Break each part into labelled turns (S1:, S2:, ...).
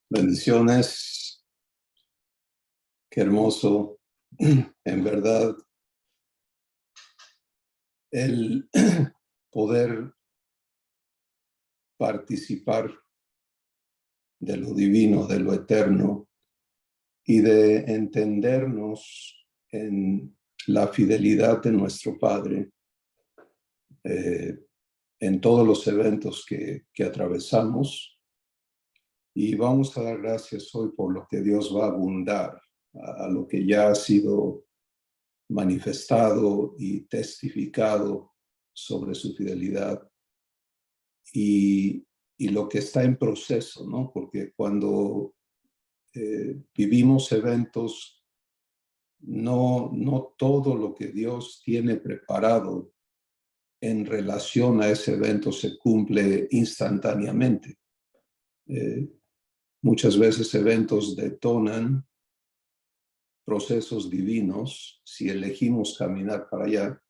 S1: Bendiciones, qué hermoso, en verdad, el poder participar de lo divino, de lo eterno, y de entendernos en la fidelidad de nuestro Padre en todos los eventos que atravesamos. Y vamos a dar gracias hoy por lo que Dios va a abundar, a lo que ya ha sido manifestado y testificado sobre su fidelidad y lo que está en proceso, ¿no? Porque cuando vivimos eventos, no todo lo que Dios tiene preparado en relación a ese evento se cumple instantáneamente. Muchas veces eventos detonan procesos divinos, si elegimos caminar para allá,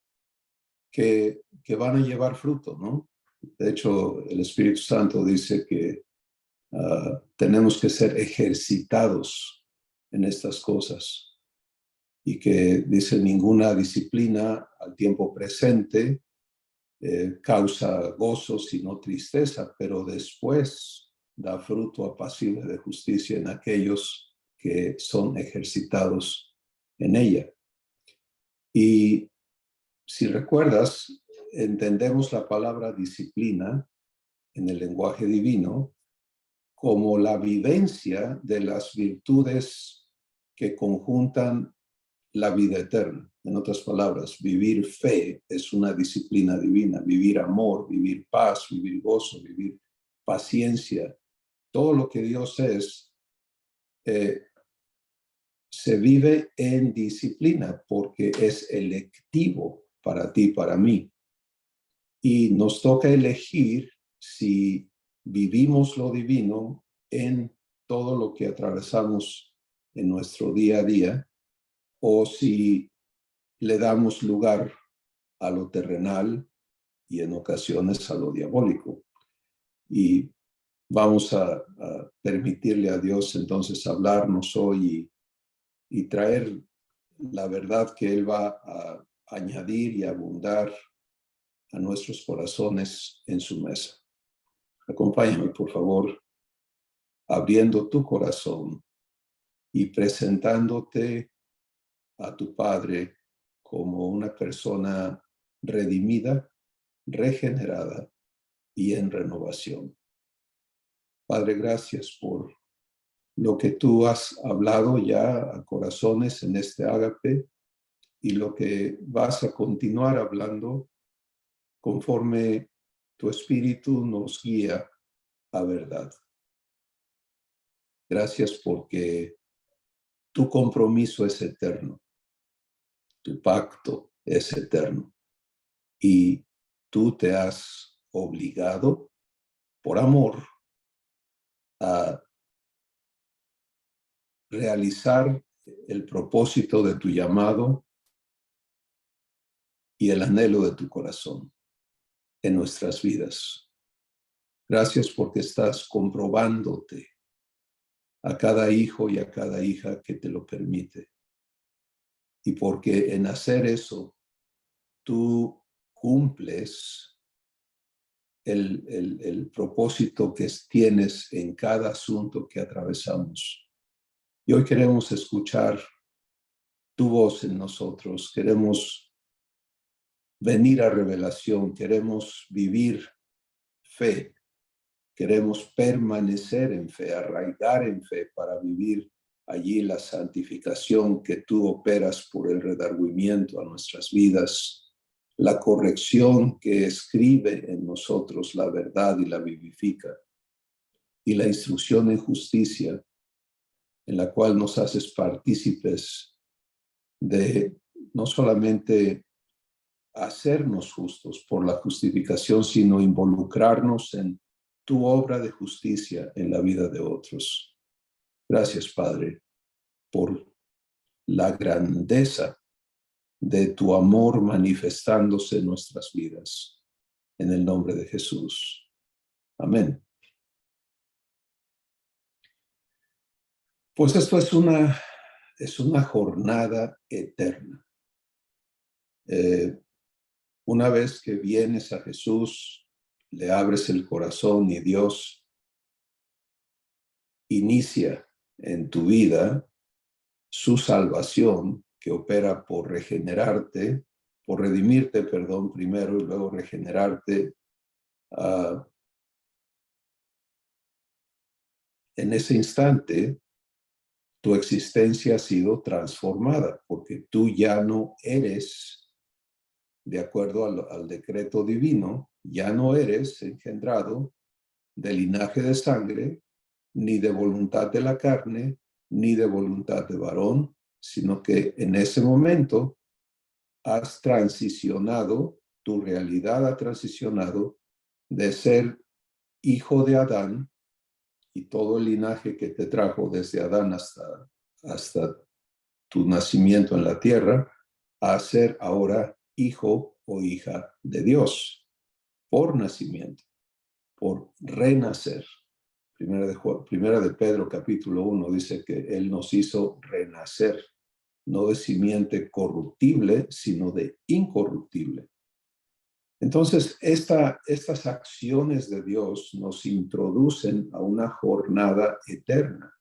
S1: que van a llevar fruto, ¿no? De hecho, el Espíritu Santo dice que tenemos que ser ejercitados en estas cosas y que dice ninguna disciplina al tiempo presente causa gozo sino tristeza, pero después da fruto apacible de justicia en aquellos que son ejercitados en ella. Y si recuerdas, entendemos la palabra disciplina en el lenguaje divino como la vivencia de las virtudes que conjuntan la vida eterna. En otras palabras, vivir fe es una disciplina divina, vivir amor, vivir paz, vivir gozo, vivir paciencia. Todo lo que Dios es, se vive en disciplina porque es electivo para ti, para mí. Y nos toca elegir si vivimos lo divino en todo lo que atravesamos en nuestro día a día o si le damos lugar a lo terrenal y en ocasiones a lo diabólico. Y vamos a permitirle a Dios entonces hablarnos hoy y traer la verdad que Él va a añadir y abundar a nuestros corazones en su mesa. Acompáñame, por favor, abriendo tu corazón y presentándote a tu Padre como una persona redimida, regenerada y en renovación. Padre, gracias por lo que tú has hablado ya a corazones en este ágape y lo que vas a continuar hablando conforme tu Espíritu nos guía a verdad. Gracias porque tu compromiso es eterno, tu pacto es eterno y tú te has obligado por amor a realizar el propósito de tu llamado y el anhelo de tu corazón en nuestras vidas. Gracias porque estás comprobándote a cada hijo y a cada hija que te lo permite. Y porque en hacer eso, tú cumples el propósito que tienes en cada asunto que atravesamos. Y hoy queremos escuchar tu voz en nosotros, queremos venir a revelación, queremos vivir fe, queremos permanecer en fe, arraigar en fe para vivir allí la santificación que tú operas por el redargüimiento a nuestras vidas, la corrección que escribe en nosotros la verdad y la vivifica, y la instrucción en justicia en la cual nos haces partícipes de no solamente hacernos justos por la justificación, sino involucrarnos en tu obra de justicia en la vida de otros. Gracias, Padre, por la grandeza de tu amor manifestándose en nuestras vidas. En el nombre de Jesús. Amén. Pues esto es una jornada eterna. Una vez que vienes a Jesús, le abres el corazón y Dios inicia en tu vida su salvación que opera por regenerarte, por redimirte, perdón, primero y luego regenerarte. En ese instante, tu existencia ha sido transformada porque tú ya no eres, de acuerdo al decreto divino, ya no eres engendrado de linaje de sangre, ni de voluntad de la carne, ni de voluntad de varón, sino que en ese momento has transicionado, tu realidad ha transicionado de ser hijo de Adán y todo el linaje que te trajo desde Adán hasta tu nacimiento en la tierra, a ser ahora hijo o hija de Dios por nacimiento, por renacer. Primera de Pedro capítulo 1 dice que Él nos hizo renacer, no de simiente corruptible, sino de incorruptible. Entonces, estas acciones de Dios nos introducen a una jornada eterna.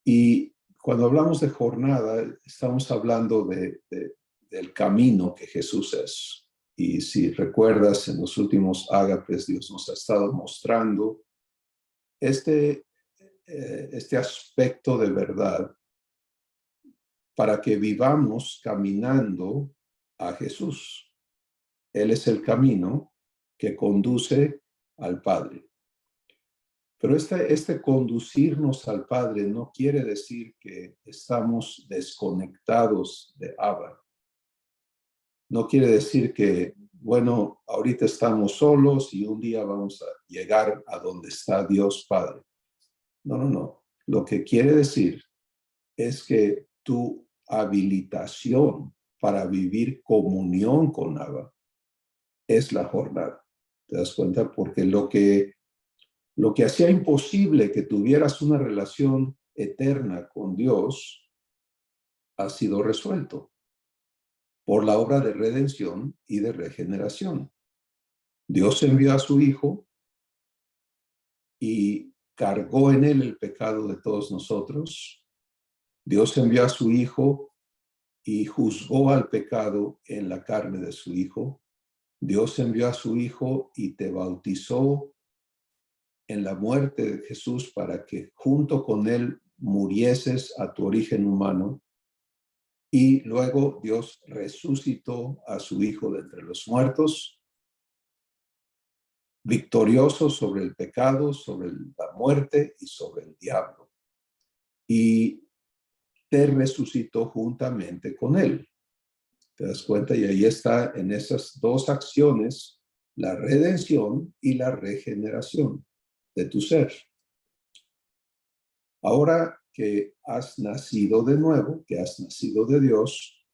S1: Y cuando hablamos de jornada, estamos hablando del camino que Jesús es. Y si recuerdas, en los últimos ágapes, Dios nos ha estado mostrando este aspecto de verdad para que vivamos caminando a Jesús. Él es el camino que conduce al Padre. Pero este conducirnos al Padre no quiere decir que estamos desconectados de Abba. No quiere decir que, bueno, ahorita estamos solos y un día vamos a llegar a donde está Dios Padre. No. Lo que quiere decir es que tu habilitación para vivir comunión con Abba es la jornada. ¿Te das cuenta? Porque lo que hacía imposible que tuvieras una relación eterna con Dios ha sido resuelto por la obra de redención y de regeneración. Dios envió a su Hijo y cargó en él el pecado de todos nosotros. Dios envió a su Hijo y juzgó al pecado en la carne de su Hijo. Dios envió a su Hijo y te bautizó en la muerte de Jesús para que junto con él murieses a tu origen humano. Y luego Dios resucitó a su Hijo de entre los muertos, victorioso sobre el pecado, sobre la muerte y sobre el diablo. Y te resucitó juntamente con él. ¿Te das cuenta? Y ahí está en esas dos acciones la redención y la regeneración de tu ser. Ahora que has nacido de nuevo, que has nacido de Dios,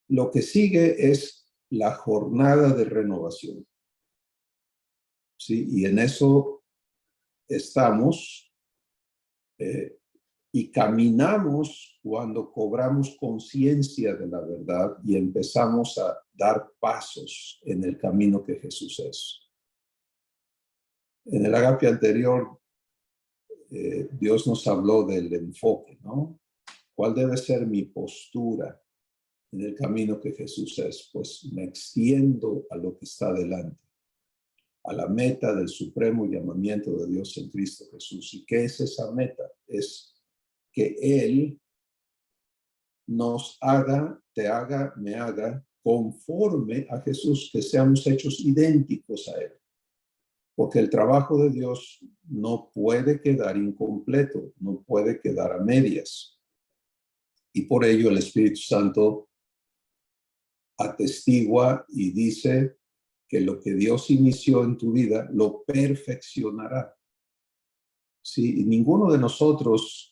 S1: lo que sigue es la jornada de renovación. ¿Sí? Y en eso estamos y caminamos cuando cobramos conciencia de la verdad y empezamos a dar pasos en el camino que Jesús es. En el agape anterior, Dios nos habló del enfoque, ¿no? ¿Cuál debe ser mi postura en el camino que Jesús es? Pues me extiendo a lo que está delante, a la meta del supremo llamamiento de Dios en Cristo Jesús. ¿Y qué es esa meta? Es que Él nos haga, te haga, me haga conforme a Jesús, que seamos hechos idénticos a Él. Porque el trabajo de Dios no puede quedar incompleto, no puede quedar a medias. Y por ello el Espíritu Santo atestigua y dice que lo que Dios inició en tu vida lo perfeccionará. Sí, y ninguno de nosotros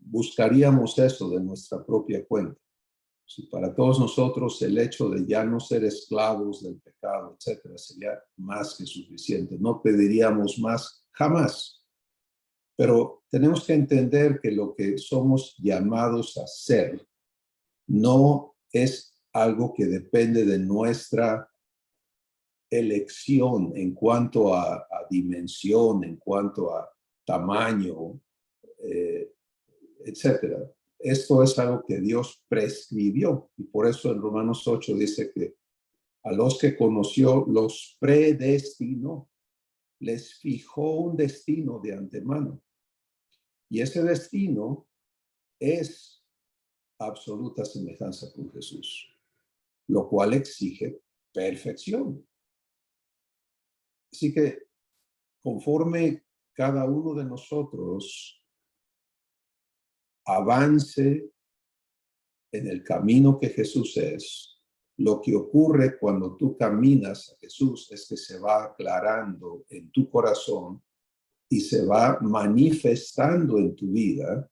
S1: buscaríamos eso de nuestra propia cuenta. Sí, para todos nosotros el hecho de ya no ser esclavos del pecado, etcétera, sería más que suficiente. No pediríamos más jamás. Pero tenemos que entender que lo que somos llamados a ser no es algo que depende de nuestra elección en cuanto a dimensión, en cuanto a tamaño, etcétera. Esto es algo que Dios prescribió y por eso en Romanos 8 dice que a los que conoció los predestinó, les fijó un destino de antemano. Y ese destino es absoluta semejanza con Jesús, lo cual exige perfección. Así que conforme cada uno de nosotros avance en el camino que Jesús es, lo que ocurre cuando tú caminas a Jesús es que se va aclarando en tu corazón y se va manifestando en tu vida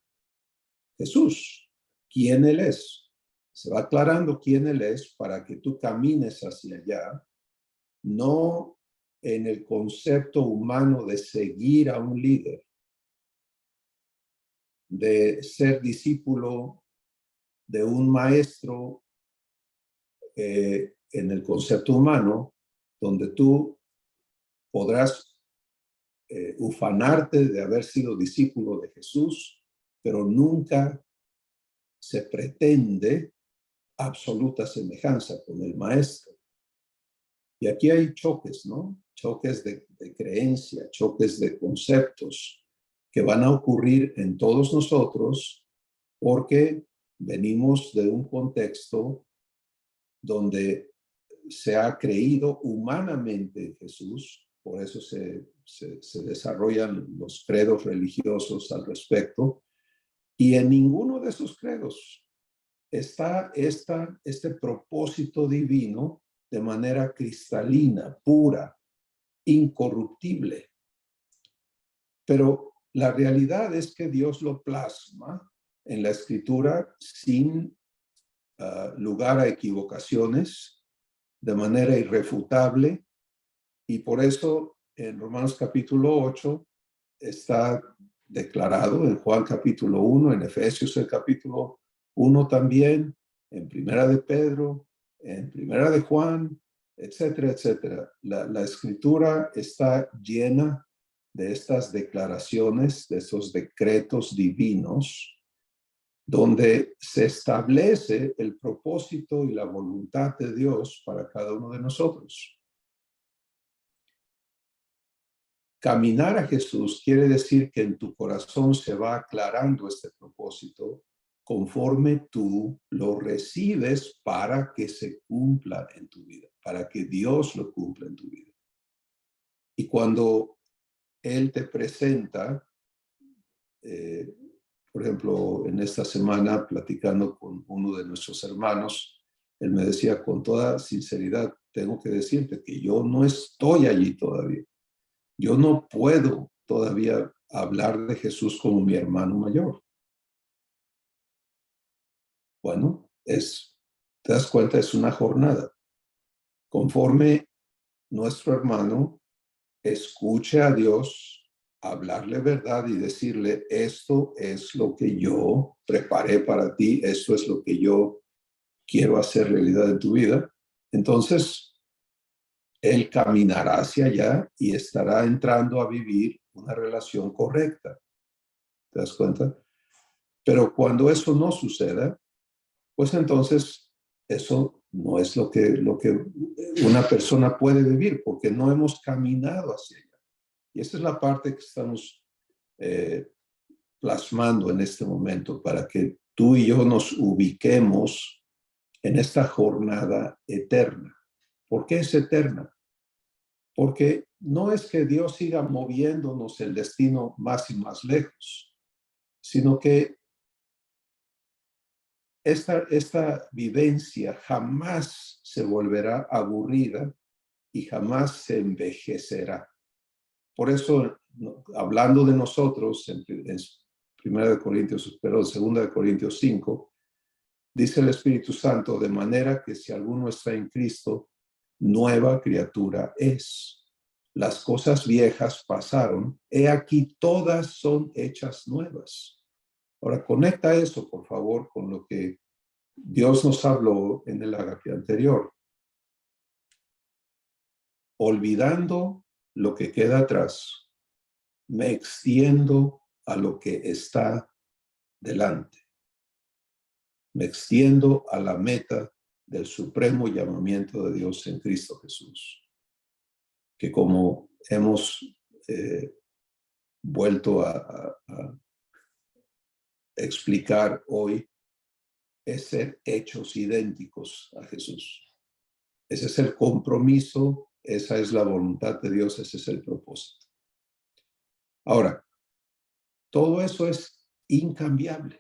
S1: Jesús, quién Él es. Se va aclarando quién Él es para que tú camines hacia allá, no en el concepto humano de seguir a un líder, de ser discípulo de un maestro en el concepto humano, donde tú podrás ufanarte de haber sido discípulo de Jesús, pero nunca se pretende absoluta semejanza con el maestro. Y aquí hay choques, ¿no? Choques de creencia, choques de conceptos que van a ocurrir en todos nosotros porque venimos de un contexto donde se ha creído humanamente en Jesús, por eso se desarrollan los credos religiosos al respecto, y en ninguno de esos credos está este propósito divino de manera cristalina, pura, incorruptible. Pero la realidad es que Dios lo plasma en la Escritura sin lugar a equivocaciones, de manera irrefutable, y por eso en Romanos capítulo 8 está declarado, en Juan capítulo 1, en Efesios el capítulo 1 también, en Primera de Pedro, en Primera de Juan, etcétera, etcétera. La Escritura está llena de estas declaraciones, de esos decretos divinos, donde se establece el propósito y la voluntad de Dios para cada uno de nosotros. Caminar a Jesús quiere decir que en tu corazón se va aclarando este propósito conforme tú lo recibes para que se cumpla en tu vida, para que Dios lo cumpla en tu vida. Y cuando Él te presenta, por ejemplo, en esta semana, platicando con uno de nuestros hermanos, él me decía con toda sinceridad, tengo que decirte que yo no estoy allí todavía. Yo no puedo todavía hablar de Jesús como mi hermano mayor. Bueno, te das cuenta, es una jornada. Conforme nuestro hermano escuche a Dios, hablarle verdad y decirle, esto es lo que yo preparé para ti, esto es lo que yo quiero hacer realidad en tu vida, entonces él caminará hacia allá y estará entrando a vivir una relación correcta. ¿Te das cuenta? Pero cuando eso no suceda, pues entonces eso no es lo que una persona puede vivir, porque no hemos caminado hacia allá. Y esta es la parte que estamos plasmando en este momento para que tú y yo nos ubiquemos en esta jornada eterna. ¿Por qué es eterna? Porque no es que Dios siga moviéndonos el destino más y más lejos, sino que esta vivencia jamás se volverá aburrida y jamás se envejecerá. Por eso, hablando de nosotros, en 1 de Corintios, perdón, 2 de Corintios 5, dice el Espíritu Santo, de manera que si alguno está en Cristo, nueva criatura es. las cosas viejas pasaron, he aquí todas son hechas nuevas. Ahora, conecta eso, por favor, con lo que Dios nos habló en el agape anterior. Olvidando lo que queda atrás, me extiendo a lo que está delante. Me extiendo a la meta del supremo llamamiento de Dios en Cristo Jesús, que como hemos vuelto a explicar hoy, es ser hechos idénticos a Jesús. Ese es el compromiso, esa es la voluntad de Dios, ese es el propósito. Ahora, todo eso es incambiable.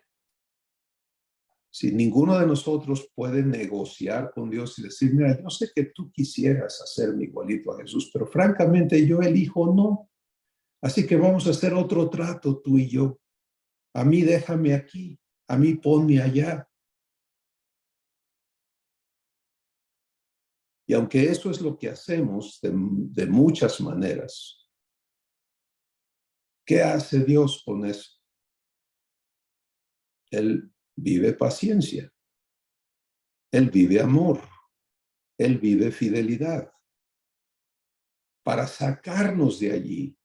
S1: Si ninguno de nosotros puede negociar con Dios y decir, mira, yo sé que tú quisieras hacerme igualito a Jesús, pero francamente yo elijo no. Así que vamos a hacer otro trato tú y yo. A mí déjame aquí, a mí ponme allá. Y aunque eso es lo que hacemos de muchas maneras, ¿qué hace Dios con eso? Él vive paciencia, Él vive amor, Él vive fidelidad para sacarnos de allí.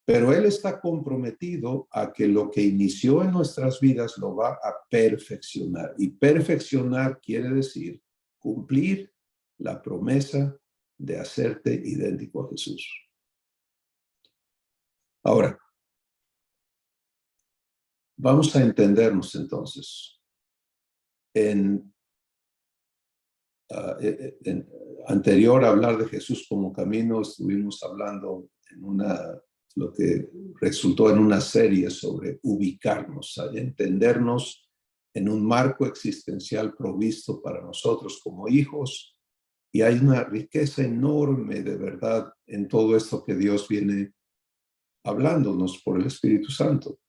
S1: Pero Él está comprometido a que lo que inició en nuestras vidas lo va a perfeccionar. Y perfeccionar quiere decir cumplir la promesa de hacerte idéntico a Jesús. Ahora, vamos a entendernos entonces. En anterior a hablar de Jesús como camino, estuvimos hablando en lo que resultó en una serie sobre ubicarnos, entendernos en un marco existencial provisto para nosotros como hijos. Y hay una riqueza enorme de verdad en todo esto que Dios viene hablándonos por el Espíritu Santo.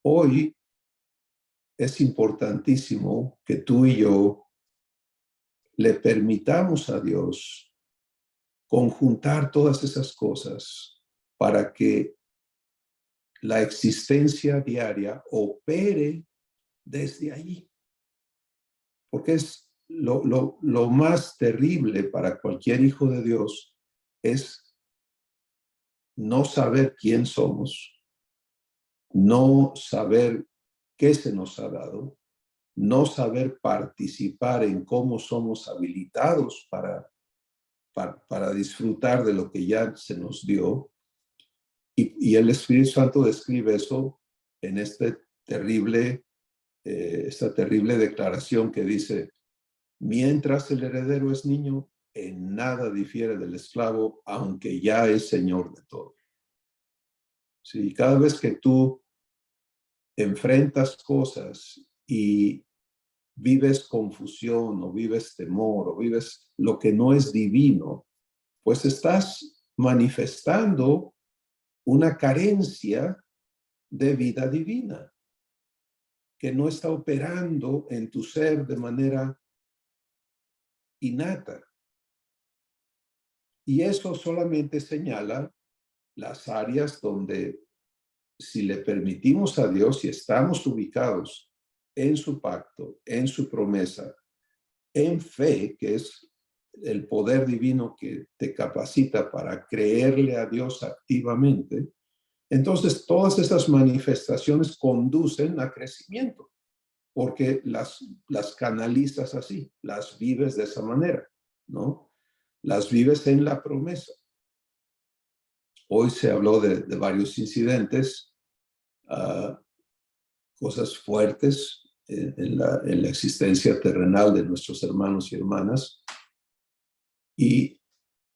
S1: Hoy es importantísimo que tú y yo le permitamos a Dios conjuntar todas esas cosas para que la existencia diaria opere desde allí. Porque es lo más terrible para cualquier hijo de Dios es no saber quién somos, no saber qué se nos ha dado, no saber participar en cómo somos habilitados para disfrutar de lo que ya se nos dio. Y el Espíritu Santo describe eso en esta terrible declaración que dice, mientras el heredero es niño, en nada difiere del esclavo, aunque ya es señor de todo. Sí, cada vez que tú enfrentas cosas y vives confusión o vives temor o vives lo que no es divino, pues estás manifestando una carencia de vida divina que no está operando en tu ser de manera innata. Y eso solamente señala las áreas donde si le permitimos a Dios, si estamos ubicados en su pacto, en su promesa, en fe, que es el poder divino que te capacita para creerle a Dios activamente, entonces todas esas manifestaciones conducen a crecimiento, porque las canalizas así, las vives de esa manera, ¿no? Las vives en la promesa. Hoy se habló de varios incidentes, cosas fuertes en la existencia terrenal de nuestros hermanos y hermanas, y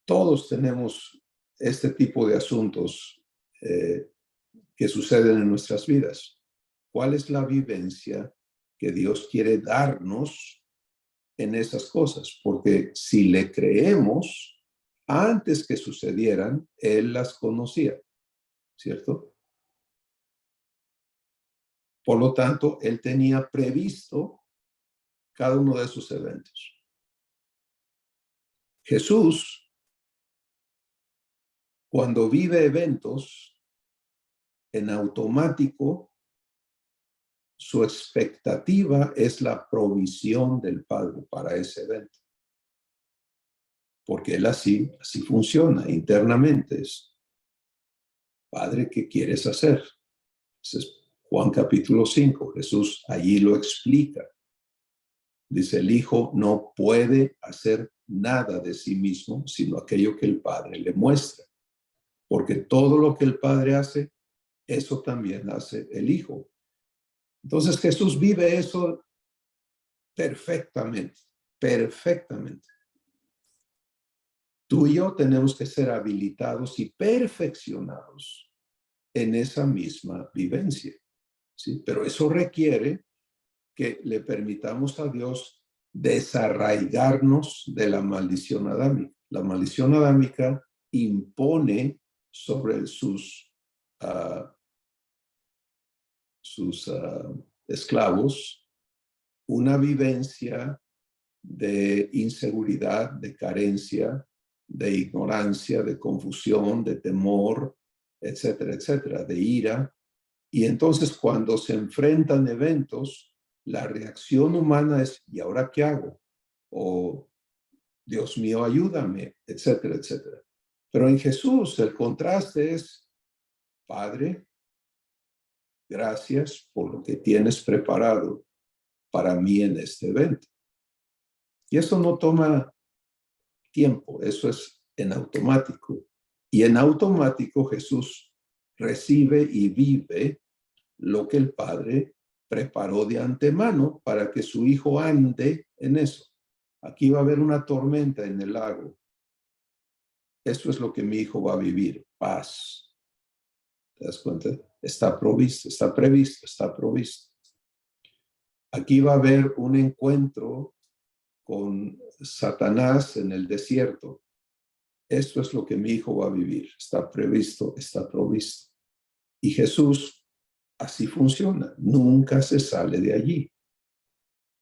S1: todos tenemos este tipo de asuntos que suceden en nuestras vidas. ¿Cuál es la vivencia que Dios quiere darnos en esas cosas? Porque si le creemos, antes que sucedieran, Él las conocía, ¿cierto? Por lo tanto, Él tenía previsto cada uno de esos eventos. Jesús cuando vive eventos, en automático, su expectativa es la provisión del Padre para ese evento. Porque él así funciona internamente. Es, Padre, ¿qué quieres hacer? Ese es Juan capítulo 5. Jesús allí lo explica. Dice, el Hijo no puede hacer nada de sí mismo, sino aquello que el Padre le muestra. Porque todo lo que el Padre hace, eso también hace el Hijo. Entonces Jesús vive eso perfectamente, perfectamente. Tú y yo tenemos que ser habilitados y perfeccionados en esa misma vivencia, ¿sí? Pero eso requiere que le permitamos a Dios desarraigarnos de la maldición adámica. La maldición adámica impone sobre sus esclavos una vivencia de inseguridad, de carencia, de ignorancia, de confusión, de temor, etcétera, etcétera, de ira. Y entonces cuando se enfrentan eventos, la reacción humana es, ¿y ahora qué hago? O, Dios mío, ayúdame, etcétera, etcétera. Pero en Jesús el contraste es, Padre, gracias por lo que tienes preparado para mí en este evento. Y eso no toma tiempo, eso es en automático. Y en automático Jesús recibe y vive lo que el Padre preparó de antemano para que su Hijo ande en eso. Aquí va a haber una tormenta en el lago. Esto es lo que mi hijo va a vivir, paz. ¿Te das cuenta? Está provisto, está previsto, está provisto. Aquí va a haber un encuentro con Satanás en el desierto. Esto es lo que mi hijo va a vivir. Está previsto, está provisto. Y Jesús así funciona. Nunca se sale de allí.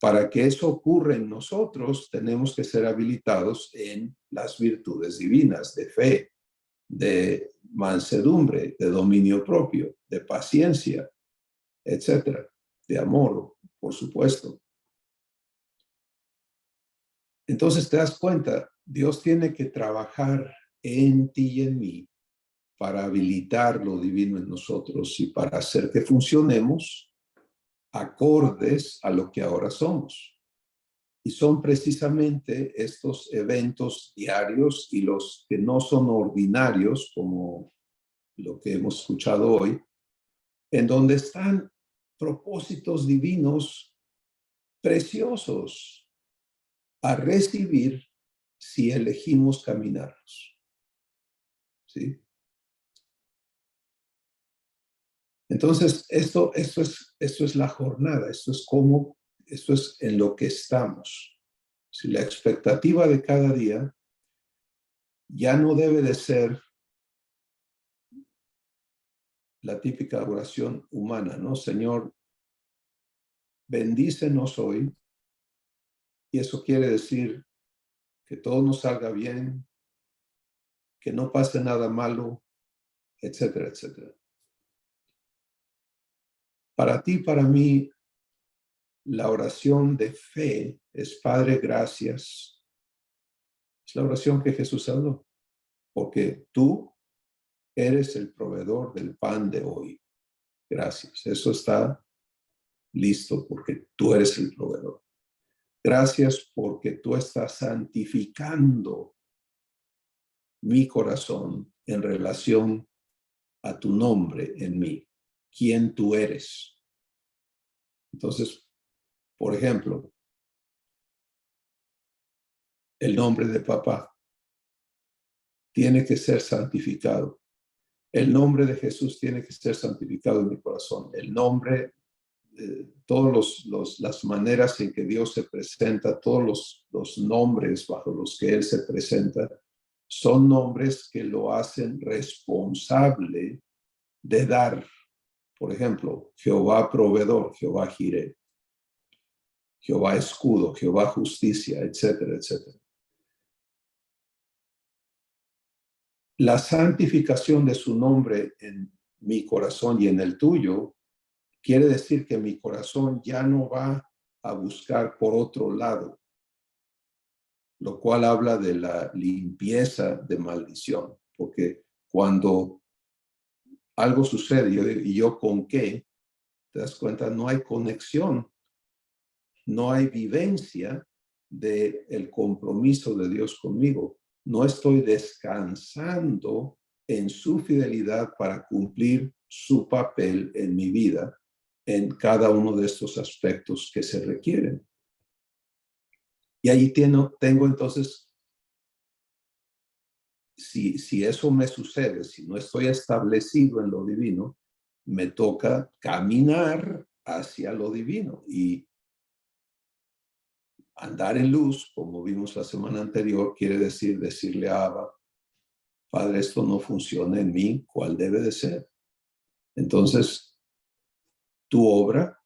S1: Para que eso ocurra en nosotros, tenemos que ser habilitados en las virtudes divinas de fe, de mansedumbre, de dominio propio, de paciencia, etcétera, de amor, por supuesto. Entonces te das cuenta, Dios tiene que trabajar en ti y en mí para habilitar lo divino en nosotros y para hacer que funcionemos acordes a lo que ahora somos. Y son precisamente estos eventos diarios y los que no son ordinarios, como lo que hemos escuchado hoy, en donde están propósitos divinos preciosos a recibir si elegimos caminarlos. ¿Sí? Entonces, esto es la jornada, esto es en lo que estamos. Si la expectativa de cada día ya no debe de ser la típica oración humana, ¿no? Señor, bendícenos hoy, y eso quiere decir que todo nos salga bien, que no pase nada malo, etcétera, etcétera. Para ti, para mí, la oración de fe es, Padre, gracias. Es la oración que Jesús habló, porque tú eres el proveedor del pan de hoy. Gracias. Eso está listo porque tú eres el proveedor. Gracias porque tú estás santificando mi corazón en relación a tu nombre en mí, quién tú eres. Entonces, por ejemplo, el nombre de papá tiene que ser santificado. El nombre de Jesús tiene que ser santificado en mi corazón. El nombre, todas las maneras en que Dios se presenta, todos los nombres bajo los que Él se presenta, son nombres que lo hacen responsable de dar. Por ejemplo, Jehová proveedor, Jehová Jireh, Jehová escudo, Jehová justicia, etcétera, etcétera. La santificación de su nombre en mi corazón y en el tuyo quiere decir que mi corazón ya no va a buscar por otro lado, lo cual habla de la limpieza de maldición, porque cuando algo sucede y yo con qué, te das cuenta, no hay conexión, no hay vivencia del compromiso de Dios conmigo. No estoy descansando en su fidelidad para cumplir su papel en mi vida en cada uno de estos aspectos que se requieren. Y ahí tengo entonces, si eso me sucede, si no estoy establecido en lo divino, me toca caminar hacia lo divino y andar en luz, como vimos la semana anterior, quiere decirle a Abba, Padre, esto no funciona en mí, ¿cuál debe de ser? Entonces, tu obra,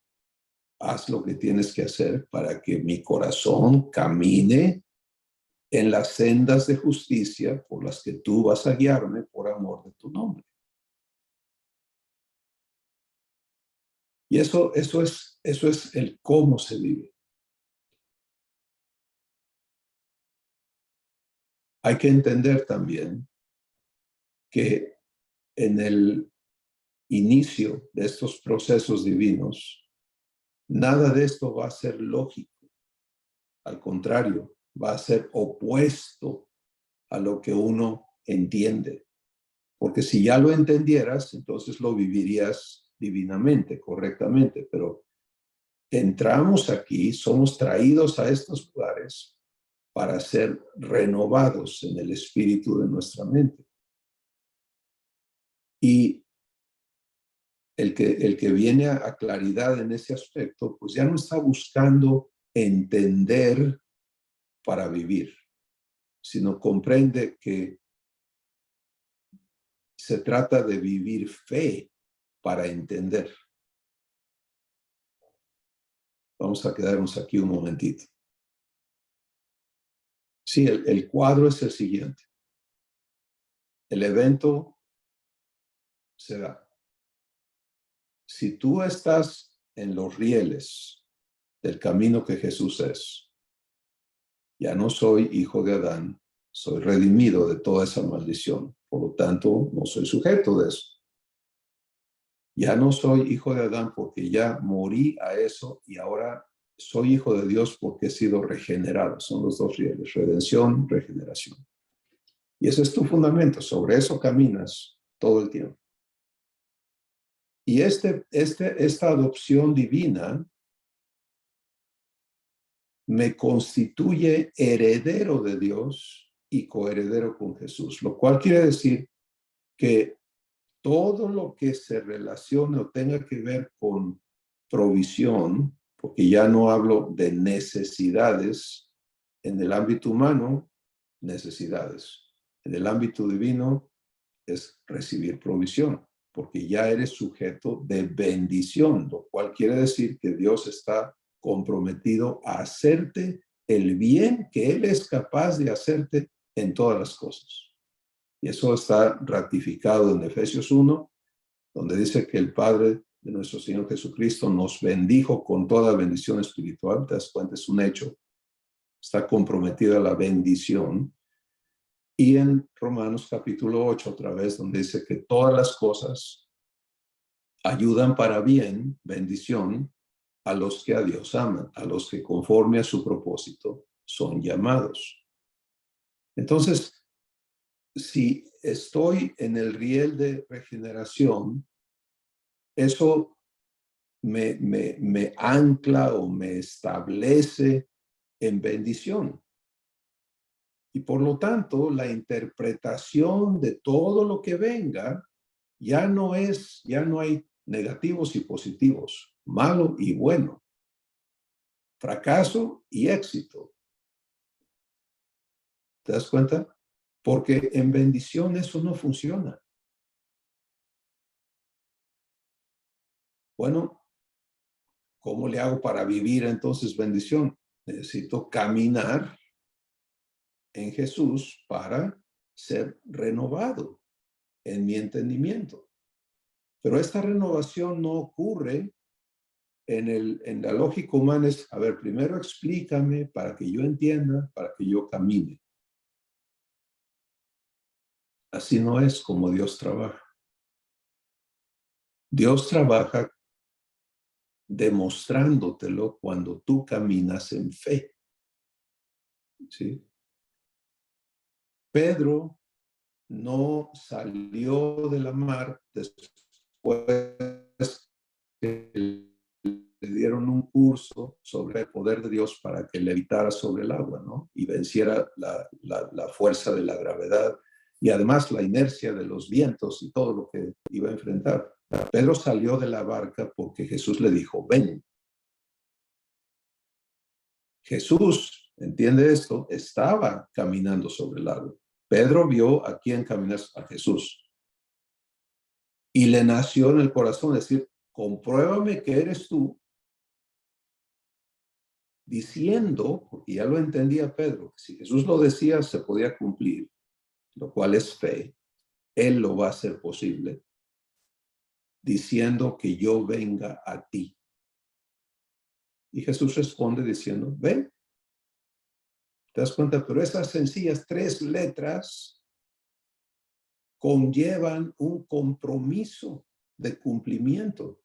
S1: haz lo que tienes que hacer para que mi corazón camine en las sendas de justicia por las que tú vas a guiarme por amor de tu nombre. Y eso es el cómo se vive. Hay que entender también que en el inicio de estos procesos divinos, nada de esto va a ser lógico. Al contrario, va a ser opuesto a lo que uno entiende. Porque si ya lo entendieras, entonces lo vivirías divinamente, correctamente. Pero entramos aquí, somos traídos a estos lugares para ser renovados en el espíritu de nuestra mente. Y el que viene a claridad en ese aspecto, pues ya no está buscando entender para vivir, sino comprende que se trata de vivir fe para entender. Vamos a quedarnos aquí un momentito. Sí, el cuadro es el siguiente. El evento se da. Si tú estás en los rieles del camino que Jesús es, ya no soy hijo de Adán, soy redimido de toda esa maldición. Por lo tanto, no soy sujeto de eso. Ya no soy hijo de Adán porque ya morí a eso y ahora soy hijo de Dios porque he sido regenerado. Son los dos rieles, redención, regeneración. Y ese es tu fundamento, sobre eso caminas todo el tiempo. Y esta adopción divina me constituye heredero de Dios y coheredero con Jesús, lo cual quiere decir que todo lo que se relacione o tenga que ver con provisión, porque ya no hablo de necesidades en el ámbito humano, necesidades. En el ámbito divino es recibir provisión, porque ya eres sujeto de bendición, lo cual quiere decir que Dios está comprometido a hacerte el bien que Él es capaz de hacerte en todas las cosas. Y eso está ratificado en Efesios 1, donde dice que el Padre de nuestro Señor Jesucristo nos bendijo con toda bendición espiritual. Te das cuenta, es un hecho. Está comprometida la bendición. Y en Romanos capítulo 8, otra vez, donde dice que todas las cosas ayudan para bien, bendición, a los que a Dios aman, a los que conforme a su propósito son llamados. Entonces, si estoy en el riel de regeneración, eso me ancla o me establece en bendición. Y por lo tanto, la interpretación de todo lo que venga ya no hay negativos y positivos, malo y bueno, fracaso y éxito. ¿Te das cuenta? Porque en bendición eso no funciona. Bueno, ¿cómo le hago para vivir entonces bendición? Necesito caminar en Jesús para ser renovado en mi entendimiento. Pero esta renovación no ocurre en la lógica humana. Es, a ver, primero explícame para que yo entienda, para que yo camine. Así no es como Dios trabaja. Dios trabaja demostrándotelo cuando tú caminas en fe. ¿Sí? Pedro no salió de la mar después que le dieron un curso sobre el poder de Dios para que levitara sobre el agua, ¿no? Y venciera la fuerza de la gravedad y además la inercia de los vientos y todo lo que iba a enfrentar. Pedro salió de la barca porque Jesús le dijo, ven. Jesús, entiende esto, estaba caminando sobre el agua. Pedro vio a quién caminar, a Jesús. Y le nació en el corazón decir, compruébame que eres tú, diciendo, porque ya lo entendía Pedro, que si Jesús lo decía, se podía cumplir, lo cual es fe. Él lo va a hacer posible, diciendo que yo venga a ti. Y Jesús responde diciendo, ven. ¿Te das cuenta? Pero esas sencillas 3 letras conllevan un compromiso de cumplimiento.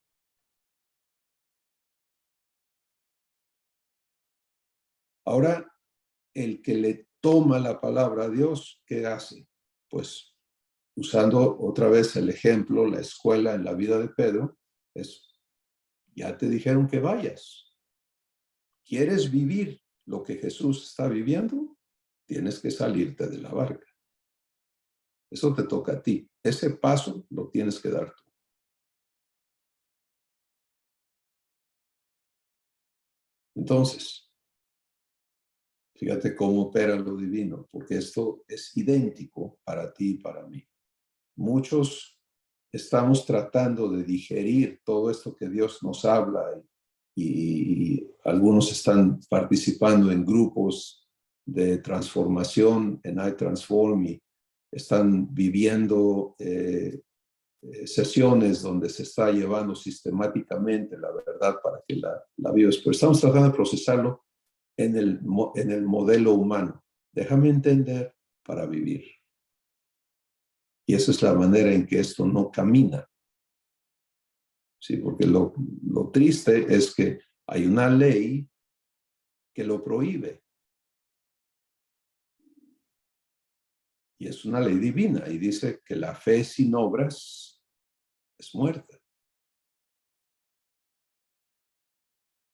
S1: Ahora, el que le toma la palabra a Dios, ¿qué hace? Pues usando otra vez el ejemplo, la escuela en la vida de Pedro, es, ya te dijeron que vayas. ¿Quieres vivir lo que Jesús está viviendo? Tienes que salirte de la barca. Eso te toca a ti. Ese paso lo tienes que dar tú. Entonces, fíjate cómo opera lo divino, porque esto es idéntico para ti y para mí. Muchos estamos tratando de digerir todo esto que Dios nos habla y algunos están participando en grupos de transformación en iTransform y están viviendo sesiones donde se está llevando sistemáticamente la verdad para que la vivas. Pero estamos tratando de procesarlo en el modelo humano. Déjame entender para vivir. Y esa es la manera en que esto no camina. Sí, porque lo triste es que hay una ley que lo prohíbe. Y es una ley divina y dice que la fe sin obras es muerta.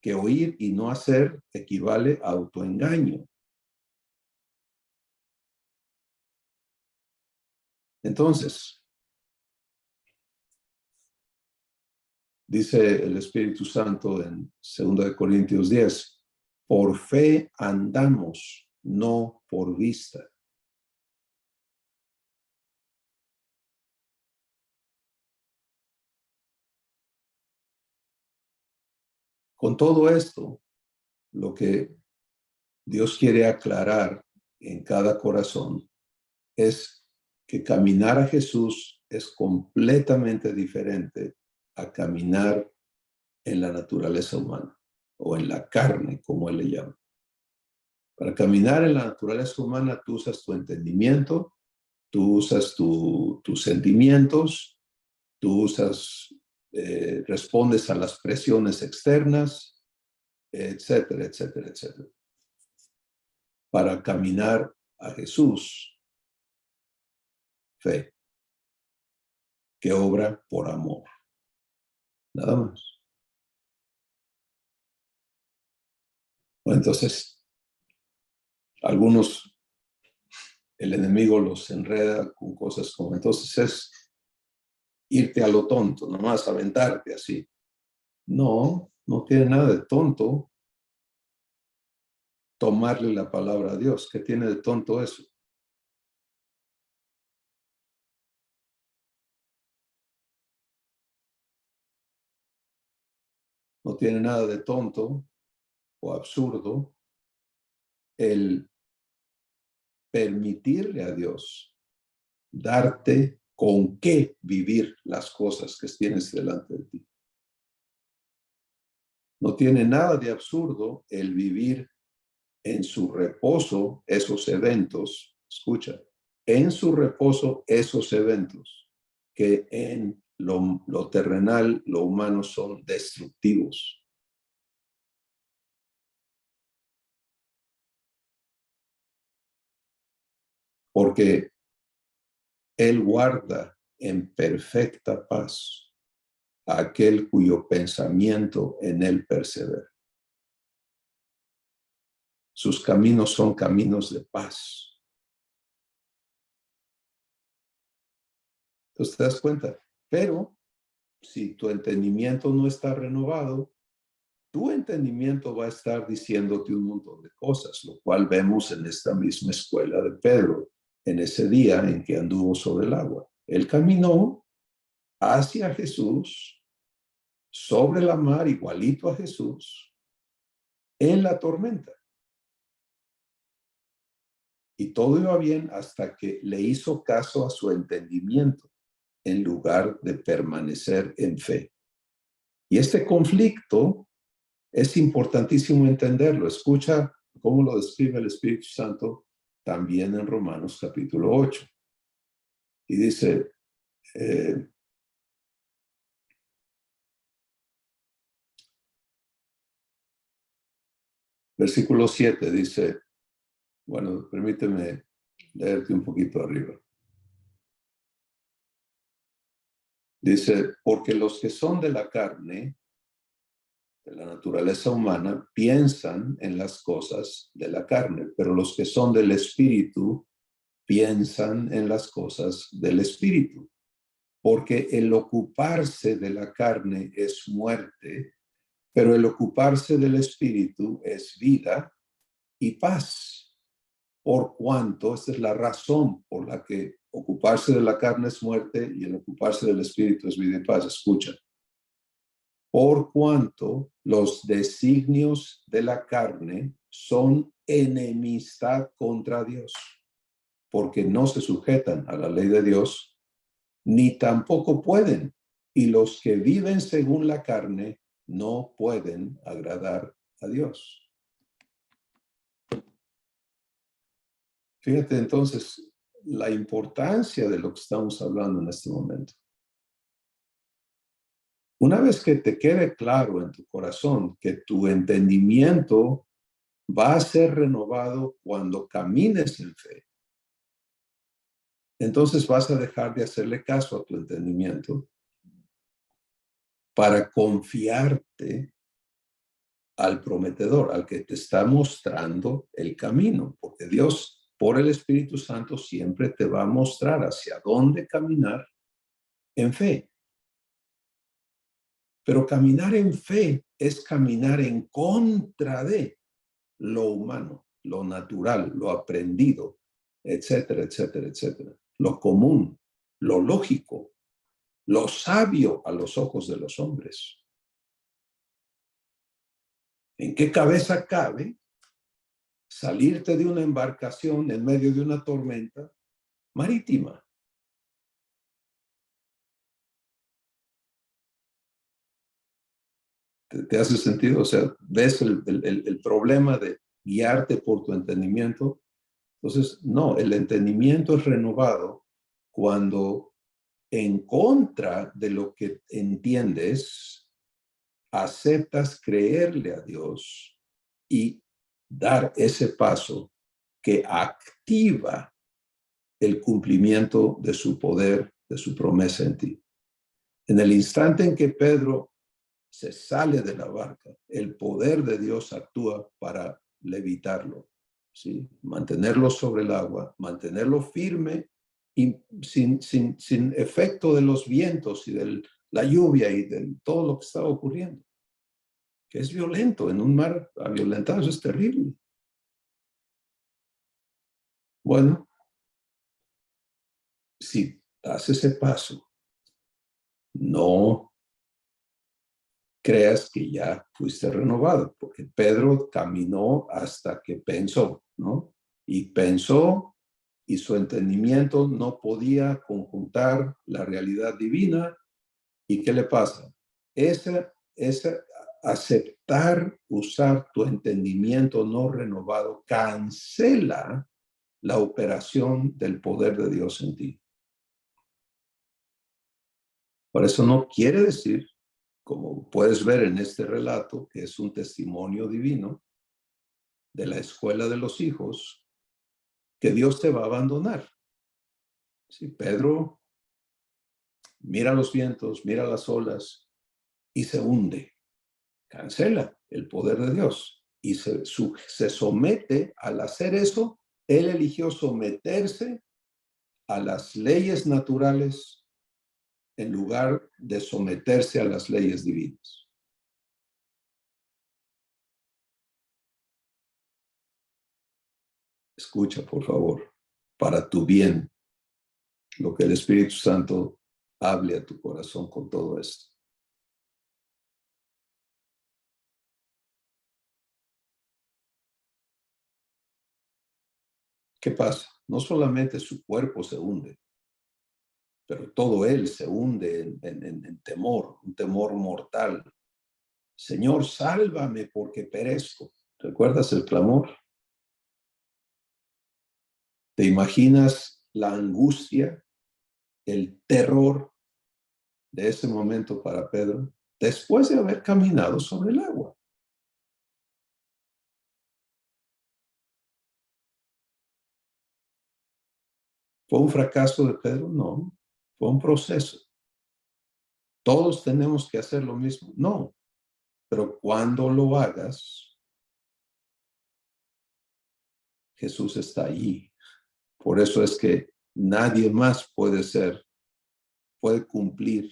S1: Que oír y no hacer equivale a autoengaño. Entonces, dice el Espíritu Santo en 2 Corintios 10, por fe andamos, no por vista. Con todo esto, lo que Dios quiere aclarar en cada corazón es que caminar a Jesús es completamente diferente a caminar en la naturaleza humana o en la carne, como él le llama. Para caminar en la naturaleza humana, tú usas tu entendimiento, tú usas tus sentimientos, tú usas, respondes a las presiones externas, etcétera, etcétera, etcétera. Para caminar a Jesús, fe, que obra por amor. Nada más. Bueno, entonces, algunos, el enemigo los enreda con cosas como, entonces es irte a lo tonto, nomás aventarte así. No, no tiene nada de tonto tomarle la palabra a Dios. ¿Qué tiene de tonto eso? No tiene nada de tonto o absurdo el permitirle a Dios darte con qué vivir las cosas que tienes delante de ti. No tiene nada de absurdo el vivir en su reposo esos eventos, escucha, en su reposo esos eventos que en lo terrenal, lo humano son destructivos. Porque Él guarda en perfecta paz a aquel cuyo pensamiento en Él persevera. Sus caminos son caminos de paz. Entonces te das cuenta. Pero si tu entendimiento no está renovado, tu entendimiento va a estar diciéndote un montón de cosas, lo cual vemos en esta misma escuela de Pedro, en ese día en que anduvo sobre el agua. Él caminó hacia Jesús, sobre la mar, igualito a Jesús, en la tormenta. Y todo iba bien hasta que le hizo caso a su entendimiento en lugar de permanecer en fe. Y este conflicto es importantísimo entenderlo. Escucha cómo lo describe el Espíritu Santo también en Romanos capítulo 8. Y dice, versículo 7, dice, bueno, permíteme leerte un poquito arriba. Dice, porque los que son de la carne, de la naturaleza humana, piensan en las cosas de la carne, pero los que son del Espíritu piensan en las cosas del Espíritu. Porque el ocuparse de la carne es muerte, pero el ocuparse del Espíritu es vida y paz. Por cuanto, esta es la razón por la que ocuparse de la carne es muerte y el ocuparse del Espíritu es vida y paz. Escucha. Por cuanto los designios de la carne son enemistad contra Dios, porque no se sujetan a la ley de Dios, ni tampoco pueden. Y los que viven según la carne no pueden agradar a Dios. Fíjate entonces la importancia de lo que estamos hablando en este momento. Una vez que te quede claro en tu corazón que tu entendimiento va a ser renovado cuando camines en fe, entonces vas a dejar de hacerle caso a tu entendimiento para confiarte al prometedor, al que te está mostrando el camino, porque Dios, por el Espíritu Santo, siempre te va a mostrar hacia dónde caminar en fe. Pero caminar en fe es caminar en contra de lo humano, lo natural, lo aprendido, etcétera, etcétera, etcétera. Lo común, lo lógico, lo sabio a los ojos de los hombres. ¿En qué cabeza cabe salirte de una embarcación en medio de una tormenta marítima? ¿Te hace sentido? O sea, ¿ves el problema de guiarte por tu entendimiento? Entonces, no, el entendimiento es renovado cuando en contra de lo que entiendes, aceptas creerle a Dios y dar ese paso que activa el cumplimiento de su poder, de su promesa en ti. En el instante en que Pedro se sale de la barca, el poder de Dios actúa para levitarlo, ¿sí? Mantenerlo sobre el agua, mantenerlo firme y sin efecto de los vientos y de la lluvia y de todo lo que estaba ocurriendo, que es violento. En un mar violentado, eso es terrible. Bueno, si das ese paso, no creas que ya fuiste renovado, porque Pedro caminó hasta que pensó, ¿no? Y pensó y su entendimiento no podía conjuntar la realidad divina. ¿Y qué le pasa? Ese aceptar usar tu entendimiento no renovado cancela la operación del poder de Dios en ti. Por eso no quiere decir, como puedes ver en este relato, que es un testimonio divino de la escuela de los hijos, que Dios te va a abandonar. Si Pedro mira los vientos, mira las olas y se hunde, cancela el poder de Dios y se somete. Al hacer eso, él eligió someterse a las leyes naturales en lugar de someterse a las leyes divinas. Escucha, por favor, para tu bien, lo que el Espíritu Santo hable a tu corazón con todo esto. ¿Qué pasa? No solamente su cuerpo se hunde, pero todo él se hunde en temor, un temor mortal. Señor, sálvame porque perezco. ¿Recuerdas el clamor? ¿Te imaginas la angustia, el terror de ese momento para Pedro, después de haber caminado sobre el agua? ¿Fue un fracaso de Pedro? No, fue un proceso. ¿Todos tenemos que hacer lo mismo? No, pero cuando lo hagas, Jesús está allí. Por eso es que nadie más puede cumplir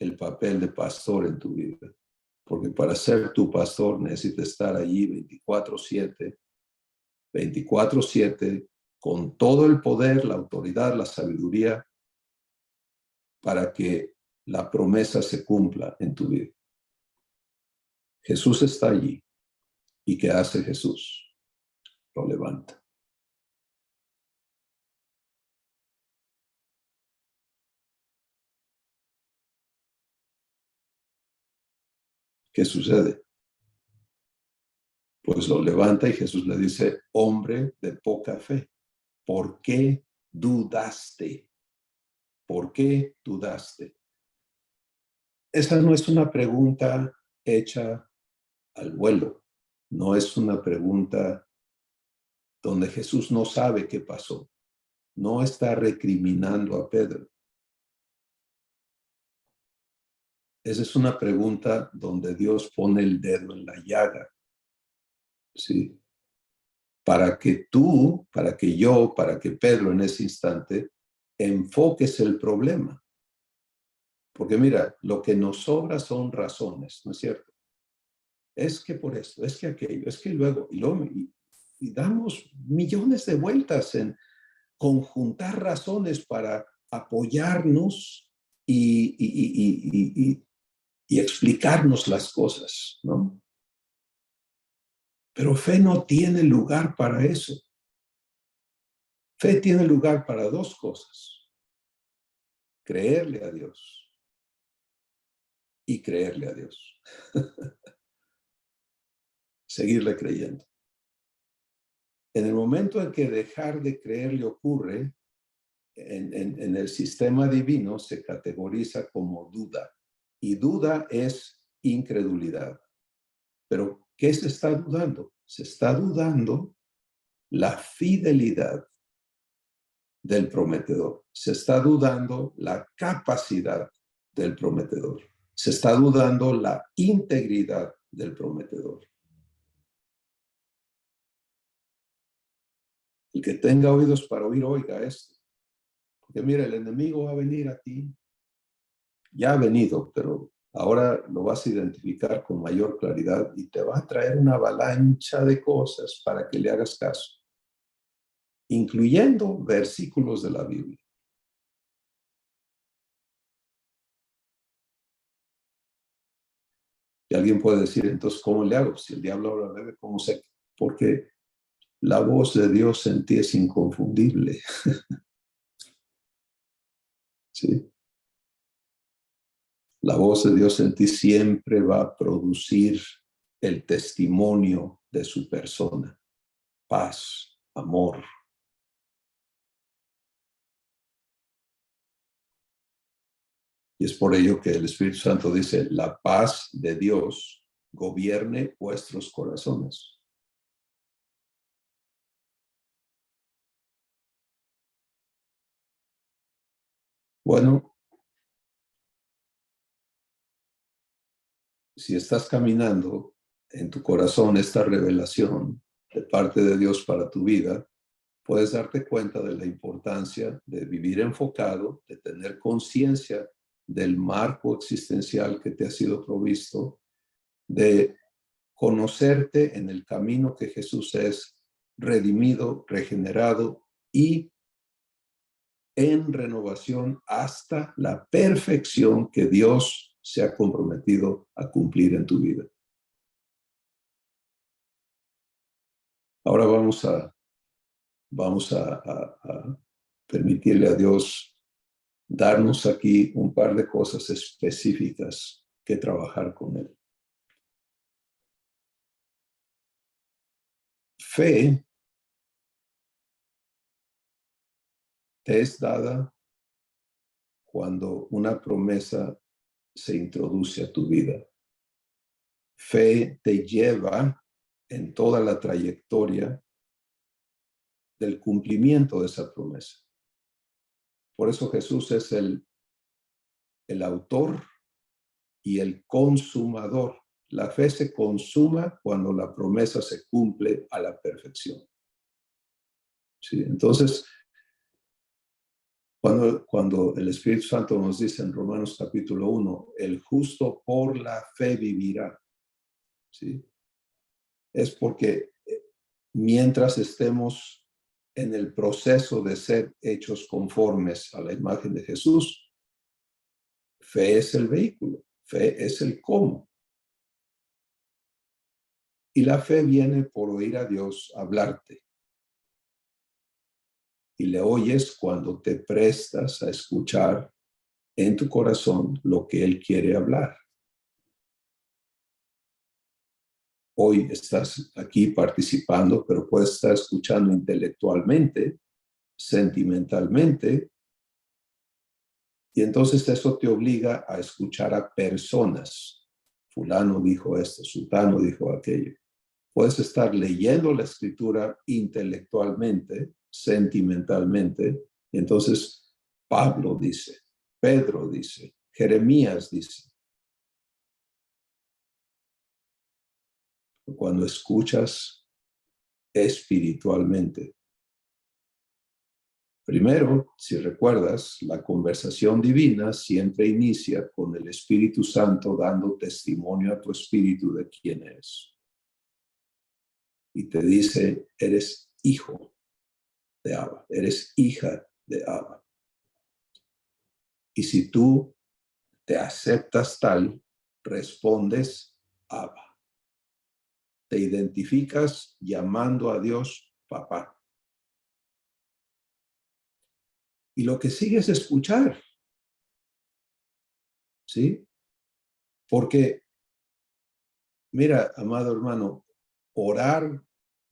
S1: el papel de pastor en tu vida. Porque para ser tu pastor necesitas estar allí 24/7, 24/7, con todo el poder, la autoridad, la sabiduría, para que la promesa se cumpla en tu vida. Jesús está allí. ¿Y qué hace Jesús? Lo levanta. ¿Qué sucede? Pues lo levanta y Jesús le dice, hombre de poca fe, ¿por qué dudaste? ¿Por qué dudaste? Esa no es una pregunta hecha al vuelo. No es una pregunta donde Jesús no sabe qué pasó. No está recriminando a Pedro. Esa es una pregunta donde Dios pone el dedo en la llaga. ¿Sí? Para que tú, para que yo, para que Pedro en ese instante enfoques el problema. Porque mira, lo que nos sobra son razones, ¿no es cierto? Es que por esto, es que aquello, es que luego, y damos millones de vueltas en conjuntar razones para apoyarnos y explicarnos las cosas, ¿no? Pero fe no tiene lugar para eso. Fe tiene lugar para dos cosas: creerle a Dios y creerle a Dios. Seguirle creyendo. En el momento en que dejar de creerle ocurre, en el sistema divino se categoriza como duda. Y duda es incredulidad. Pero, ¿qué se está dudando? Se está dudando la fidelidad del prometedor. Se está dudando la capacidad del prometedor. Se está dudando la integridad del prometedor. El que tenga oídos para oír, oiga esto. Porque mira, el enemigo va a venir a ti. Ya ha venido, pero ahora lo vas a identificar con mayor claridad y te va a traer una avalancha de cosas para que le hagas caso, incluyendo versículos de la Biblia. Y alguien puede decir, entonces, ¿cómo le hago? Si el diablo habla breve, ¿cómo sé? Porque La voz de Dios en ti es inconfundible. ¿Sí? La voz de Dios en ti siempre va a producir el testimonio de su persona. Paz, amor. Y es por ello que el Espíritu Santo dice, la paz de Dios gobierne vuestros corazones. Bueno, si estás caminando en tu corazón esta revelación de parte de Dios para tu vida, puedes darte cuenta de la importancia de vivir enfocado, de tener conciencia del marco existencial que te ha sido provisto, de conocerte en el camino que Jesús es, redimido, regenerado y en renovación hasta la perfección que Dios se ha comprometido a cumplir en tu vida. Ahora vamos a permitirle a Dios darnos aquí un par de cosas específicas que trabajar con Él. Fe te es dada cuando una promesa se introduce a tu vida. Fe te lleva en toda la trayectoria del cumplimiento de esa promesa. Por eso Jesús es el autor y el consumador. La fe se consuma cuando la promesa se cumple a la perfección. ¿Sí? Entonces, cuando el Espíritu Santo nos dice en Romanos capítulo 1, el justo por la fe vivirá, ¿sí? Es porque mientras estemos en el proceso de ser hechos conformes a la imagen de Jesús, fe es el vehículo, fe es el cómo. Y la fe viene por oír a Dios hablarte. Y le oyes cuando te prestas a escuchar en tu corazón lo que Él quiere hablar. Hoy estás aquí participando, pero puedes estar escuchando intelectualmente, sentimentalmente, y entonces eso te obliga a escuchar a personas. Fulano dijo esto, sultano dijo aquello. Puedes estar leyendo la escritura intelectualmente, sentimentalmente, y entonces Pablo dice, Pedro dice, Jeremías dice. Cuando escuchas espiritualmente. Primero, si recuerdas, la conversación divina siempre inicia con el Espíritu Santo dando testimonio a tu espíritu de quién eres. Y te dice, eres hijo de Abba, eres hija de Abba. Y si tú te aceptas tal, respondes Abba. Te identificas llamando a Dios papá. Y lo que sigue es escuchar. ¿Sí? Porque, mira, amado hermano, orar